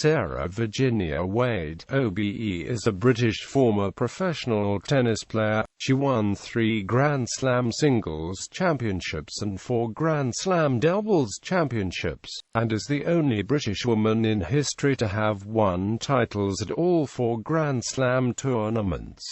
Sarah Virginia Wade, OBE, is a British former professional tennis player. She won 3 Grand Slam singles championships and 4 Grand Slam doubles championships, and is the only British woman in history to have won titles at all 4 Grand Slam tournaments.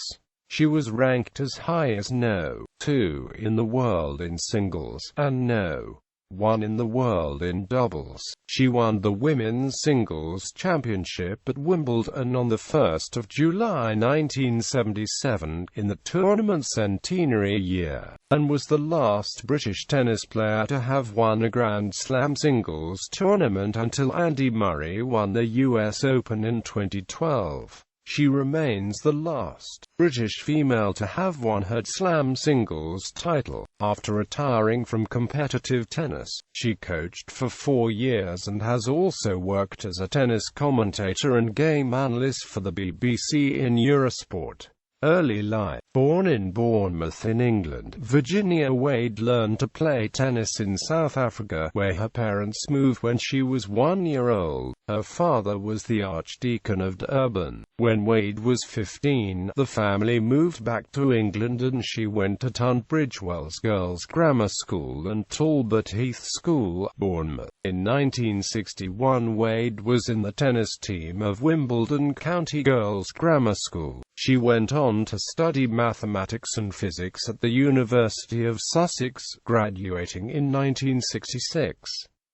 She was ranked as high as No. 2 in the world in singles, and No. 1 in the world in doubles. She won the Women's Singles Championship at Wimbledon on 1 July 1977, in the tournament's centenary year, and was the last British tennis player to have won a Grand Slam singles tournament until Andy Murray won the US Open in 2012. She remains the last British female to have won her Slam singles title. After retiring from competitive tennis, she coached for 4 years and has also worked as a tennis commentator and game analyst for the BBC in Eurosport. Early life. Born in Bournemouth in England, Virginia Wade learned to play tennis in South Africa, where her parents moved when she was 1 year old. Her father was the Archdeacon of Durban. When Wade was 15, the family moved back to England and she went to Tunbridge Wells Girls' Grammar School and Talbot Heath School, Bournemouth. In 1961, Wade was in the tennis team of Wimbledon County Girls' Grammar School. She went on to study mathematics and physics at the University of Sussex, graduating in 1966.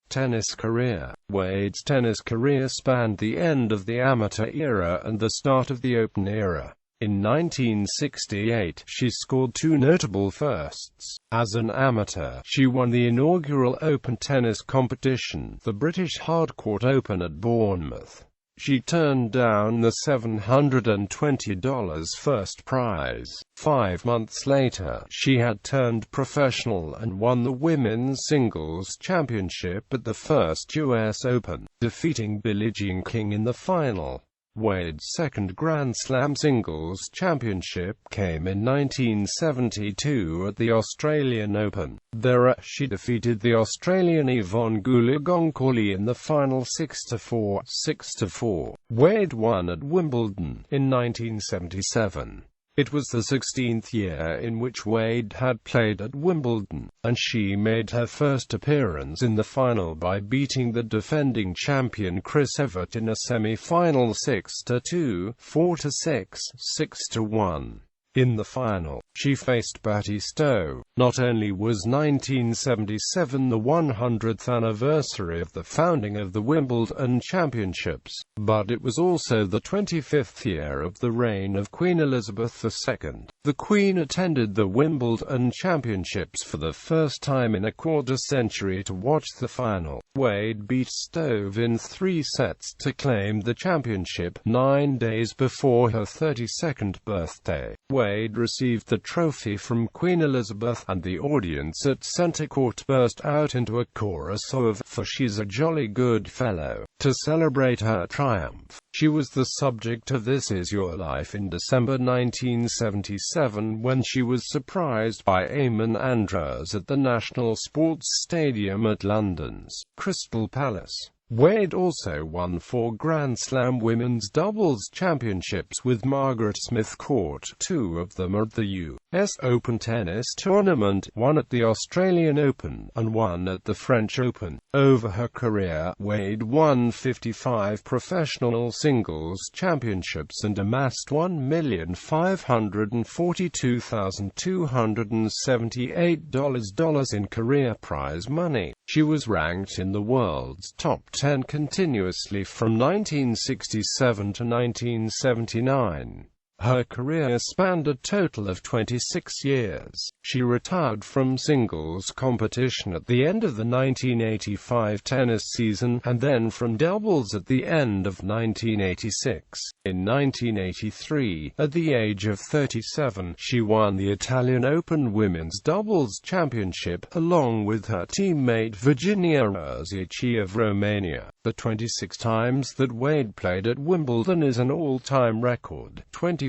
Tennis career. Wade's tennis career spanned the end of the amateur era and the start of the Open era. In 1968, she scored 2 notable firsts. As an amateur, she won the inaugural Open tennis competition, the British Hardcourt Open at Bournemouth. She turned down the $720 first prize. 5 months later, she had turned professional and won the Women's Singles Championship at the first US Open, defeating Billie Jean King in the final. Wade's second Grand Slam Singles Championship came in 1972 at the Australian Open. There, she defeated the Australian Yvonne Goolagong-Cawley in the final 6-4, 6-4. Wade won at Wimbledon in 1977. It was the 16th year in which Wade had played at Wimbledon, and she made her first appearance in the final by beating the defending champion Chris Evert in a semi-final 6-2, 4-6, 6-1. In the final, she faced Batty Stowe. Not only was 1977 the 100th anniversary of the founding of the Wimbledon Championships, but it was also the 25th year of the reign of Queen Elizabeth II. The Queen attended the Wimbledon Championships for the first time in a quarter-century to watch the final. Wade beat Stowe in 3 sets to claim the championship 9 days before her 32nd birthday. Wade received the trophy from Queen Elizabeth, and the audience at Centre Court burst out into a chorus of "For she's a jolly good fellow." To celebrate her triumph, she was the subject of This Is Your Life in December 1977 when she was surprised by Eamon Andros at the National Sports Stadium at London's Crystal Palace. Wade also won 4 Grand Slam women's doubles championships with Margaret Smith Court, 2 of them at the US Open tennis tournament, 1 at the Australian Open, and 1 at the French Open. Over her career, Wade won 55 professional singles championships and amassed $1,542,278 in career prize money. She was ranked in the world's top 10 continuously from 1967 to 1979. Her career spanned a total of 26 years. She retired from singles competition at the end of the 1985 tennis season, and then from doubles at the end of 1986. In 1983, at the age of 37, she won the Italian Open Women's Doubles Championship, along with her teammate Virginia Ruzici of Romania. The 26 times that Wade played at Wimbledon is an all-time record, 24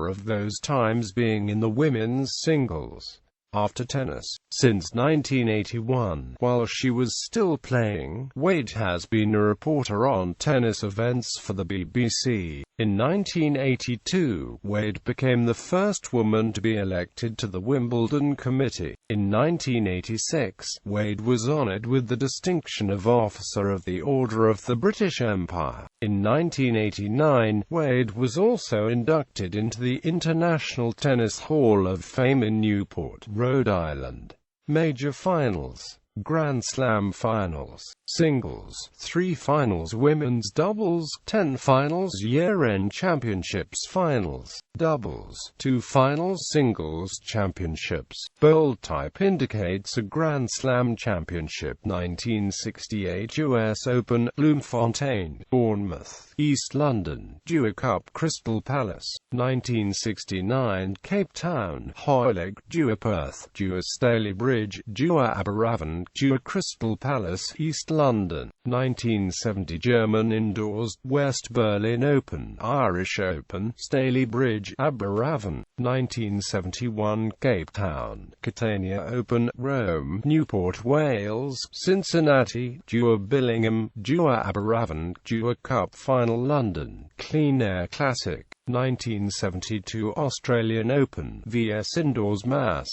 of those times being in the women's singles. after tennis. Since 1981, while she was still playing, Wade has been a reporter on tennis events for the BBC. In 1982, Wade became the first woman to be elected to the Wimbledon Committee. In 1986, Wade was honoured with the distinction of Officer of the Order of the British Empire. In 1989, Wade was also inducted into the International Tennis Hall of Fame in Newport, Rhode Island. Major finals: Grand Slam finals, singles, 3 finals, women's doubles, 10 finals, year-end championships finals, doubles, 2 finals, singles championships. Bold type indicates a Grand Slam championship. 1968 US Open, Bloemfontein, Bournemouth, East London, Dewar Cup, Crystal Palace. 1969 Cape Town, Hoylake, Dewar Perth, Dewar Stalybridge, Dewar Aberavon, Dewar Crystal Palace, East London. 1970 German Indoors, West Berlin Open, Irish Open, Stalybridge, Aberavon. 1971 Cape Town, Catania Open, Rome, Newport, Wales, Cincinnati, Dewar Billingham, Dewar Aberavon, Dewar Cup Final, London, Clean Air Classic. 1972 Australian Open, VS Indoors, Mass.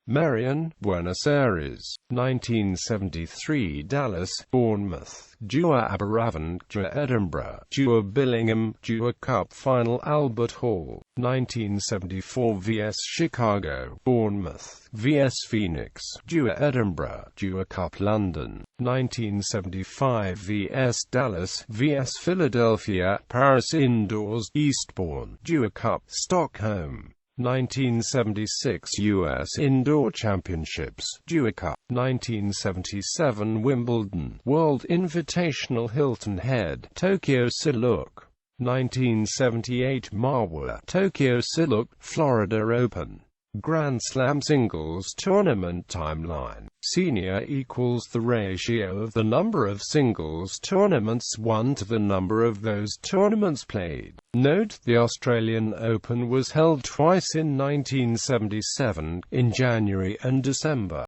Marion, Buenos Aires. 1973 Dallas, Bournemouth, Dewar Aberavon, Dewar Edinburgh, Dewar Billingham, Dewar Cup Final, Albert Hall. 1974 VS Chicago, Bournemouth, VS Phoenix, Dewar Edinburgh, Dewar Cup London. 1975 VS Dallas, VS Philadelphia, Paris Indoors, Eastbourne, Dewar Cup, Stockholm. 1976 U.S. Indoor Championships, Dewar Cup. 1977 Wimbledon, World Invitational, Hilton Head, Tokyo Siluk. 1978 Marwa, Tokyo Siluk, Florida Open. Grand Slam singles tournament timeline. Senior equals the ratio of the number of singles tournaments won to the number of those tournaments played. Note: the Australian Open was held twice in 1977, in January and December.